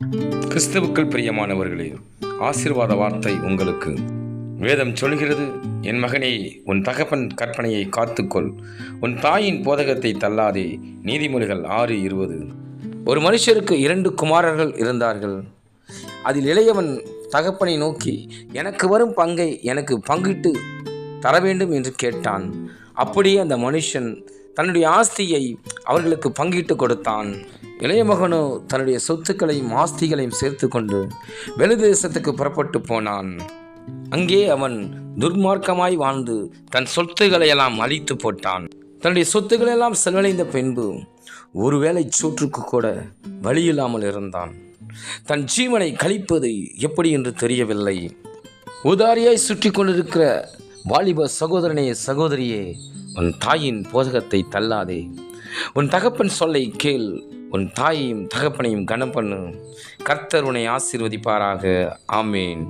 கிறிஸ்துவுக்குள் பிரியமானவர்களே, ஆசீர்வாத வார்த்தை உங்களுக்கு. வேதம் சொல்கிறது, என் மகனே, உன் தகப்பன் கற்பனையை காத்துக்கொள், உன் தாயின் போதகத்தை தள்ளாதே. நீதிமொழிகள் 6:20. ஒரு மனுஷருக்கு 2 குமாரர்கள் இருந்தார்கள். அதில் இளையவன் தகப்பனை நோக்கி, எனக்கு வரும் பங்கை எனக்கு பங்கிட்டு தர வேண்டும் என்று கேட்டான். அப்படியே அந்த மனுஷன் தன்னுடைய ஆஸ்தியை அவர்களுக்கு பங்கிட்டு கொடுத்தான். இளைய மகனோ தன்னுடைய சொத்துக்களையும் ஆஸ்திகளையும் சேர்த்து கொண்டு வெளிதேசத்துக்கு புறப்பட்டு போனான். அங்கே அவன் துர்மார்க்கமாய் வாழ்ந்து தன் சொத்துக்களையெல்லாம் அழித்து போட்டான். தன்னுடைய சொத்துக்களெல்லாம் செலவழிந்த பின்பு ஒருவேளை சோற்றுக்கு கூட வழியில்லாமல் இருந்தான். தன் ஜீவனை கழிப்பது எப்படி என்று தெரியவில்லை. உதாரியாய் சுற்றி கொண்டிருக்கிற வாலிப சகோதரனே, சகோதரியே, உன் தாயின் போதகத்தை தள்ளாதே. உன் தகப்பன் சொல்லை கேள். உன் தாயையும் தகப்பனையும் கனம் பண்ணு. கர்த்தர் உன்னை ஆசீர்வதிப்பாராக. ஆமேன்.